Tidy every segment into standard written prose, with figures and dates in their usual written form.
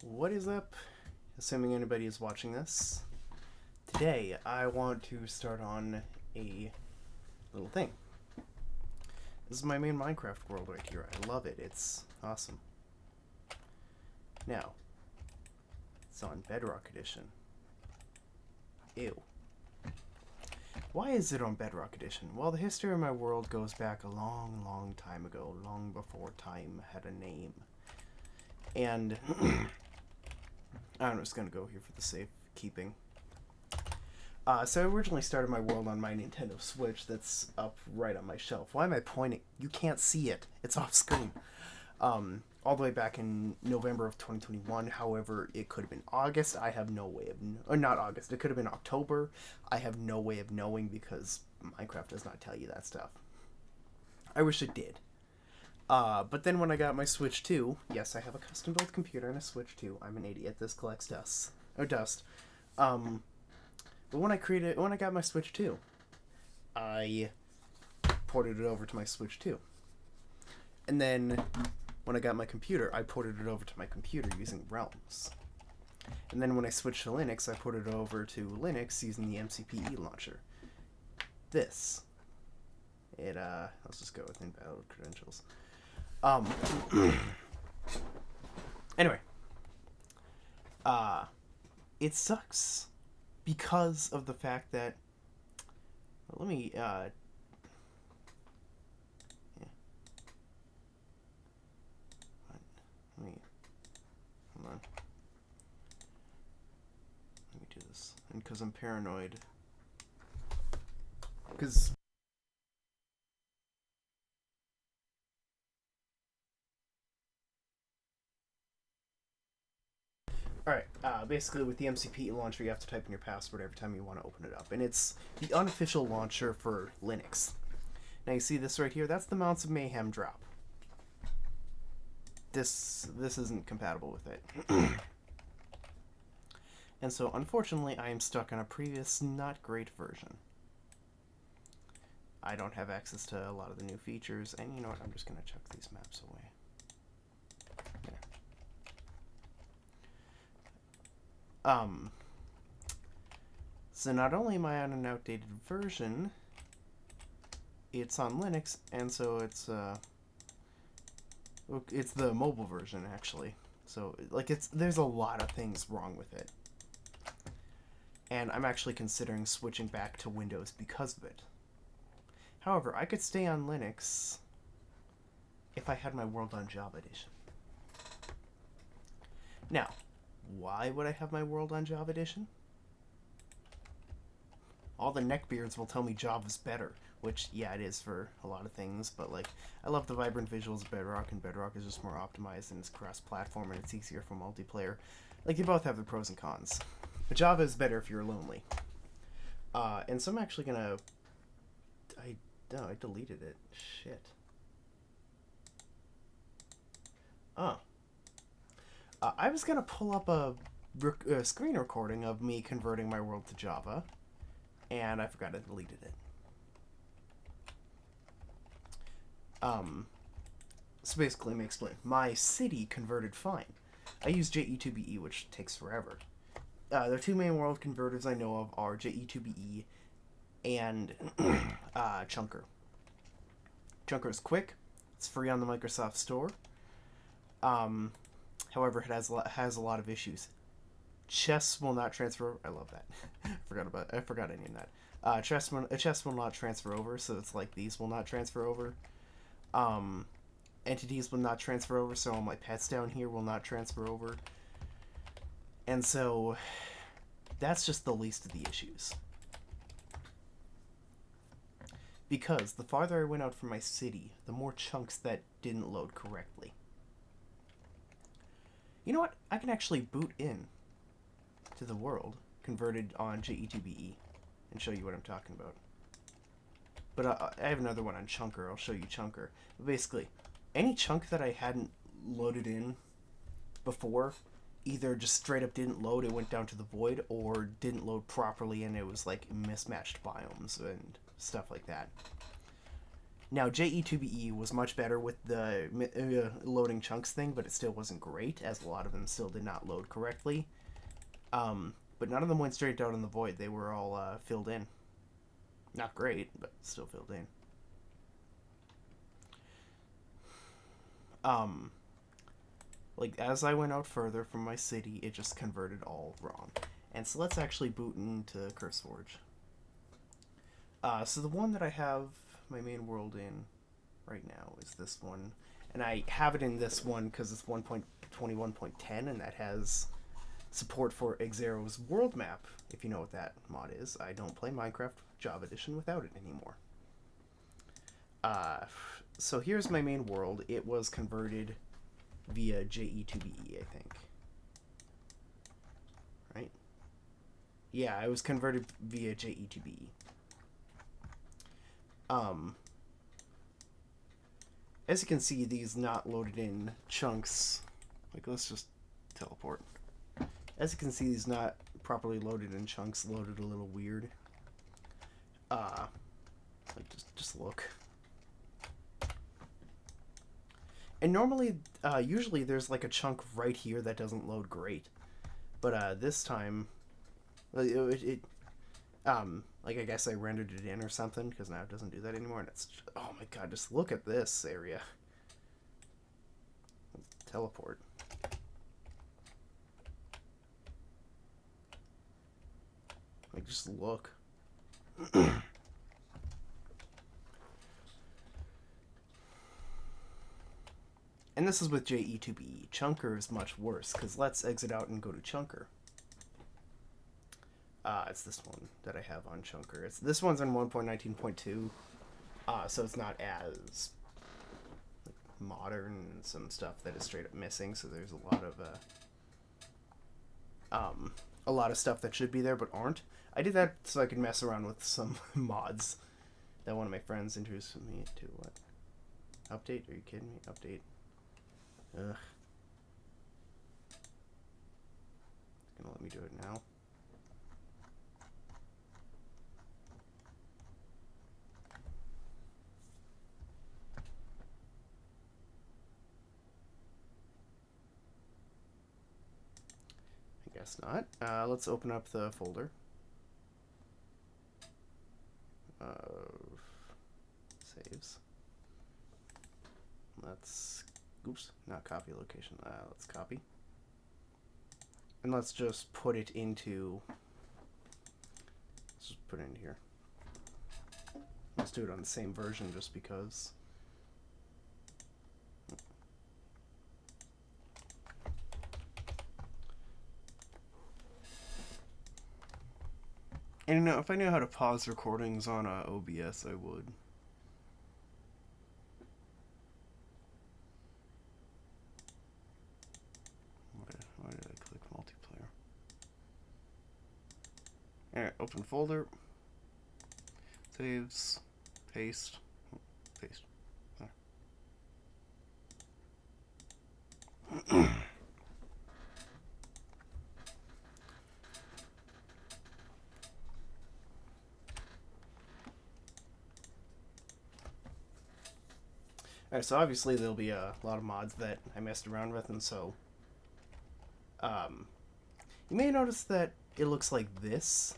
What is up? Assuming anybody is watching this. Today, I want to start on a little thing. This is my main Minecraft world right here. I love it. It's awesome. Now, it's on Bedrock Edition. Ew. Why is it on Bedrock Edition? Well, the history of my world goes back a long, long time ago, long before time had a name. And I'm just gonna go here for the safekeeping. So I originally started my world on my Nintendo Switch that's up right on my shelf. Why am I pointing? You can't see it. It's off screen. All the way back in November of 2021. However, it could have been August. I have no way of... Or not August. It could have been October. I have no way of knowing because Minecraft does not tell you that stuff. I wish it did. But then when I got my Switch 2... Yes, I have a custom-built computer and a Switch 2. I'm an idiot. This collects dust. Or dust. But when I got my Switch 2, I ported it over to my Switch 2. And then when I got my computer, I ported it over to my computer using Realms. And then when I switched to Linux, I ported it over to Linux using the MCPE launcher. This. Let's just go with invalid credentials. Anyway. It sucks because of the fact that... Let me, yeah. Hold on. Let me do this. And because I'm paranoid. Because... Alright, basically with the MCP launcher, you have to type in your password every time you want to open it up. And it's the unofficial launcher for Linux. Now you see this right here? That's the Mounts of Mayhem drop. This isn't compatible with it. And so, unfortunately, I am stuck on a previous, not great version. I don't have access to a lot of the new features, and you know what? I'm just going to chuck these maps away. So not only am I on an outdated version, it's on Linux, and so it's the mobile version, actually. So, like, there's a lot of things wrong with it. And I'm actually considering switching back to Windows because of it. However, I could stay on Linux if I had my world on Java Edition. Now, why would I have my world on Java Edition? All the neckbeards will tell me Java's better, which, yeah, it is for a lot of things, but, like, I love the vibrant visuals of Bedrock, and Bedrock is just more optimized, and it's cross-platform, and it's easier for multiplayer. Like, they both have their pros and cons. But Java is better if you're lonely. And so I'm actually gonna... I deleted it. Shit. Oh. I was gonna pull up a screen recording of me converting my world to Java, and I forgot I deleted it. So basically, let me explain. My city converted fine. I use JE2BE, which takes forever. The two main world converters I know of are JE2BE and Chunker. Chunker is quick. It's free on the Microsoft Store. However, it has a lot of issues. Chess will not transfer. I love that. I forgot any of that. Chess will not transfer over, so it's like these will not transfer over. Entities will not transfer over, so all my pets down here will not transfer over. And so, that's just the least of the issues. Because the farther I went out from my city, the more chunks that didn't load correctly. You know what? I can actually boot in to the world converted on JE2BE and show you what I'm talking about. But I have another one on Chunker. I'll show you Chunker. But basically, any chunk that I hadn't loaded in before either just straight up didn't load, it went down to the void, or didn't load properly and it was like mismatched biomes and stuff like that. Now, JE2BE was much better with the loading chunks thing, but it still wasn't great, as a lot of them still did not load correctly. But none of them went straight out in the void. They were all filled in. Not great, but still filled in. Like, as I went out further from my city, it just converted all wrong. And so let's actually boot into CurseForge. So the one that I have my main world in right now is this one. And I have it in this one because it's 1.21.10, and that has support for Xero's world map, if you know what that mod is. I don't play Minecraft Java Edition without it anymore. So here's my main world. It was converted via JE2BE, I think. Right? Yeah, I was converted via JE2BE. As you can see, these not loaded in chunks. Like, let's just teleport. As you can see, these not properly loaded in chunks loaded a little weird. Like, just look. And normally, usually there's like a chunk right here that doesn't load great. But this time, like, I guess I rendered it in or something, because now it doesn't do that anymore, and it's just, oh my god, just look at this area. Let's teleport. Like, just look. And this is with JE2BE. Chunker is much worse, because let's exit out and go to Chunker. It's this one that I have on Chunker. This one's on 1.19.2, so it's not as modern, and some stuff that is straight up missing. So there's a lot of stuff that should be there but aren't. I did that so I could mess around with some mods that one of my friends introduced me to. What? Update? Are you kidding me? Update. Ugh. It's gonna let me do it now. I guess not. Let's open up the folder. Saves. Let's, oops, not copy location. Let's copy. And let's just put it into, let's just put it in here. Let's do it on the same version just because. And you know, if I knew how to pause recordings on OBS, I would. Why did I click multiplayer? Alright, open folder. Saves. Paste. Paste. There. Alright, so obviously there'll be a lot of mods that I messed around with, and so you may notice that it looks like this.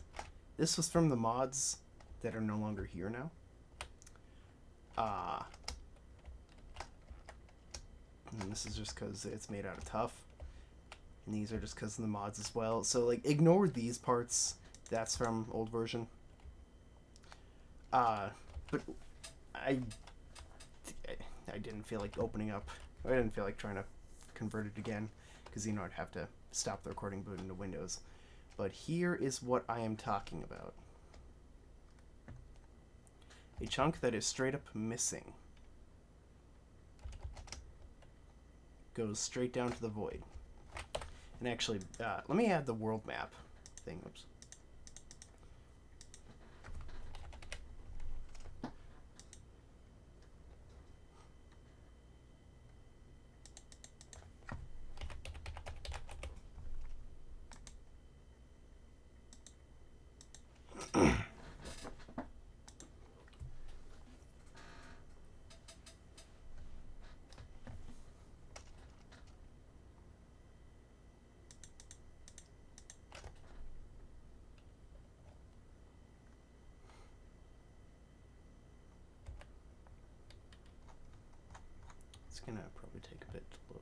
This was from the mods that are no longer here now. And this is just because it's made out of tough. And these are just because of the mods as well. So, like, ignore these parts. That's from old version. But I didn't feel like opening up. I didn't feel like trying to convert it again, because, you know, I'd have to stop the recording, boot into Windows. But here is what I am talking about. A chunk that is straight up missing. Goes straight down to the void. And actually, let me add the world map thing. Oops. gonna probably take a bit to load.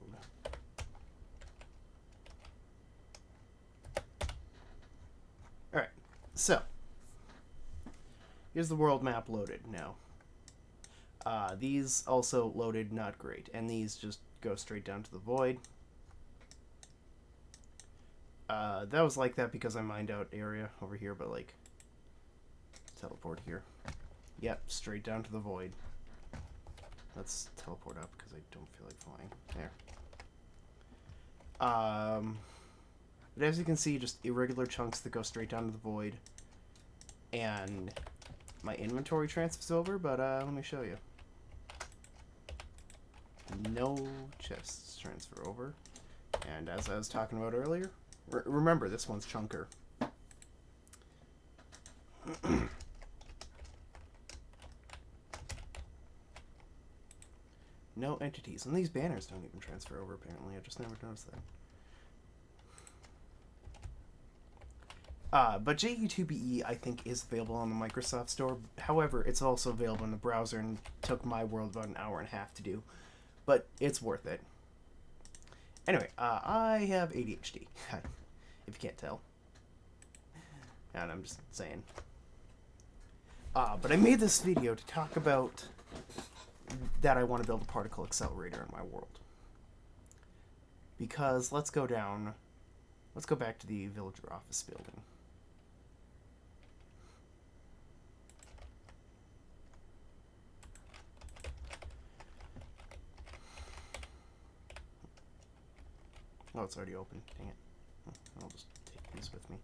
Alright, so here's the world map loaded now. These also loaded not great, and these just go straight down to the void. That was like that because I mined out area over here, but like, teleport here. Yep, straight down to the void. Let's teleport up because I don't feel like flying. There. But as you can see, just irregular chunks that go straight down to the void. And my inventory transfers over, but let me show you. No chests transfer over. And as I was talking about earlier, remember, this one's chunker. No entities. And these banners don't even transfer over, apparently. I just never noticed that. But JE2BE, I think, is available on the Microsoft Store. However, it's also available in the browser and took my world about an hour and a half to do. But it's worth it. Anyway, I have ADHD, if you can't tell. And I'm just saying. But I made this video to talk about that I want to build a particle accelerator in my world. Because let's go back to the villager office building. Oh, it's already open. Dang it. I'll just take these with me.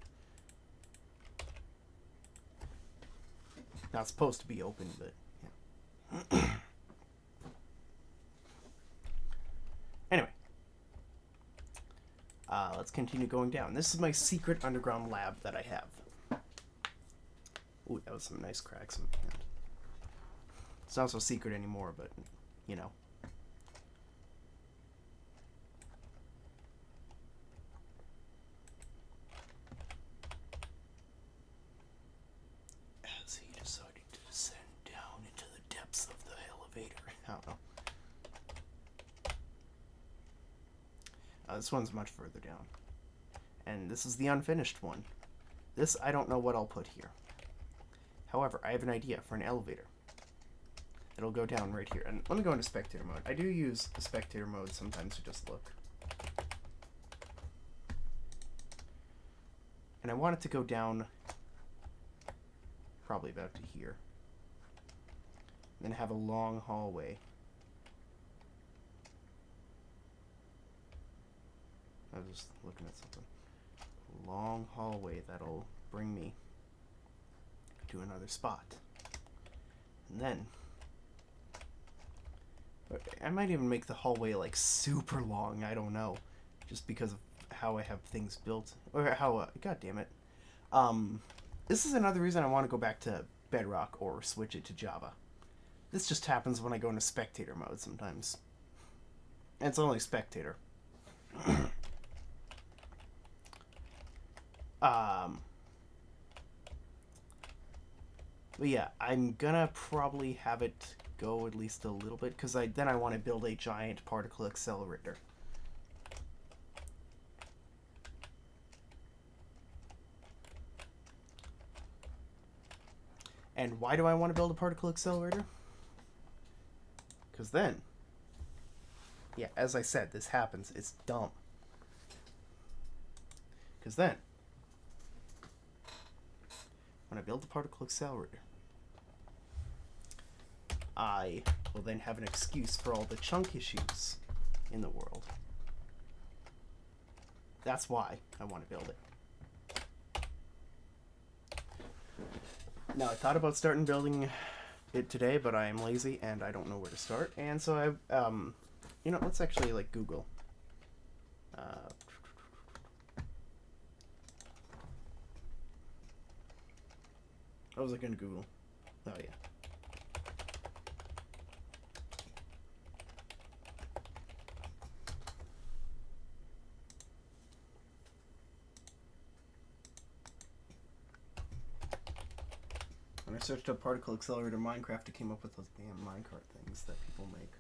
Not supposed to be open, but yeah. Anyway. Let's continue going down. This is my secret underground lab that I have. Ooh, that was some nice cracks in my hand. It's not so secret anymore, but, you know. As he decided to descend down into the depths of the elevator. I don't know. This one's much further down. And this is the unfinished one. This, I don't know what I'll put here. However, I have an idea for an elevator. It'll go down right here. And let me go into spectator mode. I do use the spectator mode sometimes to just look. And I want it to go down probably about to here. And then have a long hallway. I was just looking at something. A long hallway that'll bring me to another spot. And then I might even make the hallway like super long, I don't know. Just because of how I have things built. Or how, god damn it. This is another reason I want to go back to Bedrock or switch it to Java. This just happens when I go into spectator mode sometimes. And it's only spectator. But yeah, I'm gonna probably have it go at least a little bit, because then I want to build a giant particle accelerator. And why do I want to build a particle accelerator? Because then, yeah, as I said, this happens. It's dumb. Because then, when I build the particle accelerator, I will then have an excuse for all the chunk issues in the world. That's why I want to build it. Now, I thought about starting building it today, but I am lazy and I don't know where to start. And so I, you know, let's actually like Google. What was I going to Google? Oh, yeah. When I searched up particle accelerator Minecraft, it came up with those damn minecart things that people make.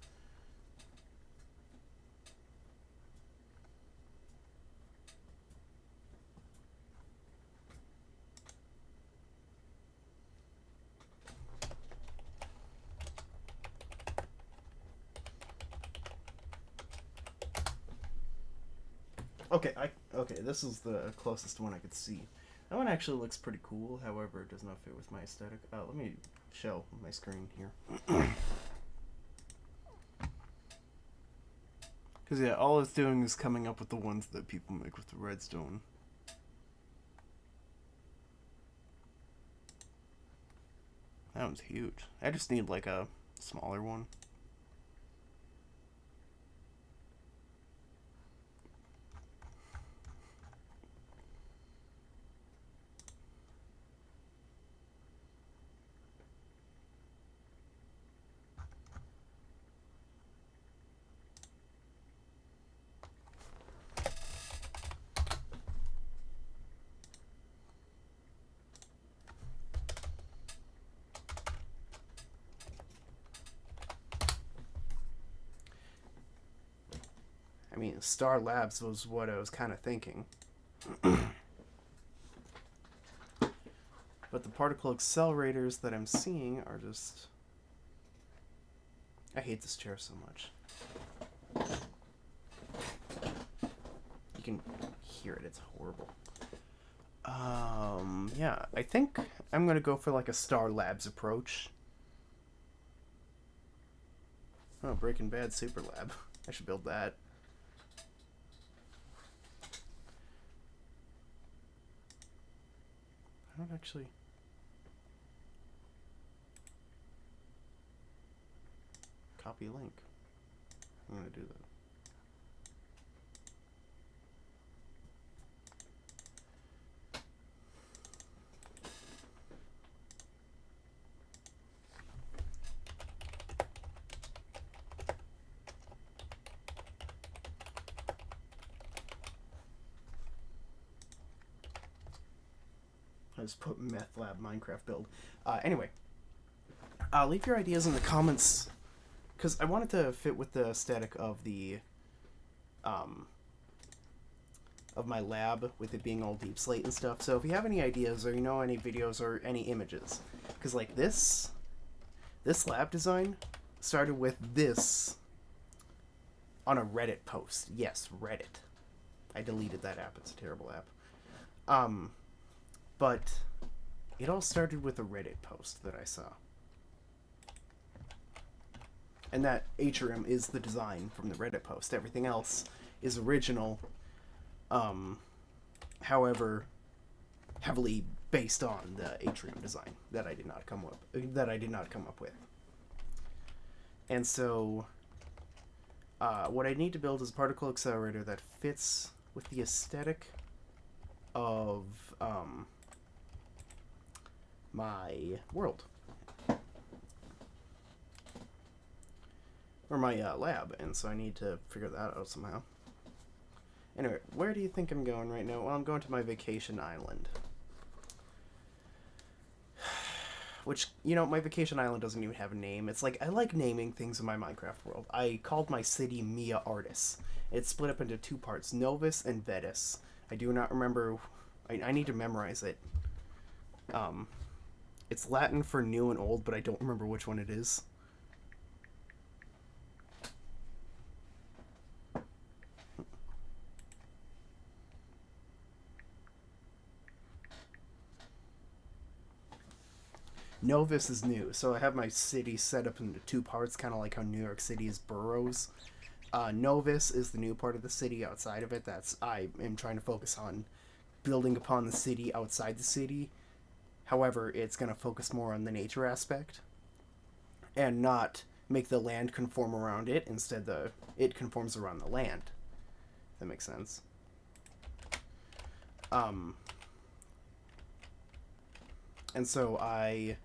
Okay, this is the closest one I could see. That one actually looks pretty cool. However, it does not fit with my aesthetic. Let me show my screen here. Because yeah, all it's doing is coming up with the ones that people make with the redstone. That one's huge. I just need like a smaller one. I mean, Star Labs was what I was kind of thinking. But the particle accelerators that I'm seeing are just... I hate this chair so much. You can hear it, it's horrible. Yeah, I think I'm gonna go for like a Star Labs approach. Oh, Breaking Bad Super Lab. I should build that. I don't actually... Copy link. I'm gonna do that. I just put Meth Lab Minecraft build. Anyway, leave your ideas in the comments, because I wanted to fit with the aesthetic of the, of my lab, with it being all deep slate and stuff. So if you have any ideas, or you know any videos or any images, because like this lab design started with this on a Reddit post. Yes, Reddit. I deleted that app. It's a terrible app. But it all started with a Reddit post that I saw. And that atrium is the design from the Reddit post. Everything else is original, however, heavily based on the atrium design that I did not come up with. And so, what I need to build is a particle accelerator that fits with the aesthetic of my world. Or my lab, and so I need to figure that out somehow. Anyway, where do you think I'm going right now? Well, I'm going to my vacation island. Which, you know, my vacation island doesn't even have a name. It's like, I like naming things in my Minecraft world. I called my city Mia Artis. It's split up into two parts, Novus and Vetus. I do not remember... I need to memorize it. It's Latin for new and old, but I don't remember which one it is. Novus is new, so I have my city set up into two parts, kind of like how New York City is boroughs. Novus is the new part of the city. Outside of it, I am trying to focus on building upon the city outside the city. However, it's going to focus more on the nature aspect and not make the land conform around it. Instead, it conforms around the land. If that makes sense. And so I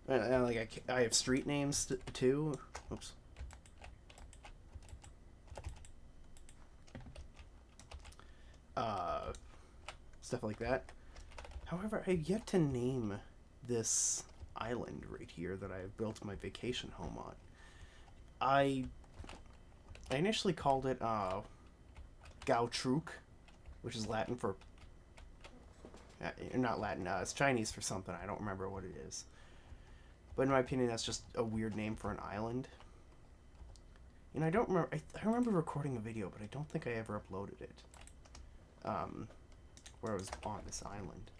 have street names too. Oops. Stuff like that. However, I've yet to name this island right here that I've built my vacation home on. I initially called it Gautruk, which is Latin for... not Latin, it's Chinese for something. I don't remember what it is. But in my opinion, that's just a weird name for an island. You know, I don't remember. I remember recording a video, but I don't think I ever uploaded it. Where I was on this island.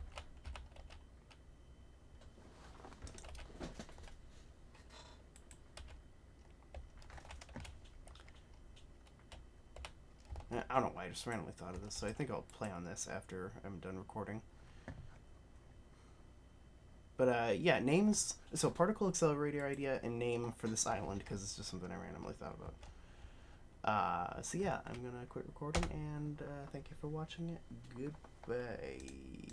I don't know why I just randomly thought of this, so I think I'll play on this after I'm done recording. But yeah, names. So particle accelerator idea and name for this island because it's just something I randomly thought about. So yeah, I'm gonna quit recording and thank you for watching it. Goodbye.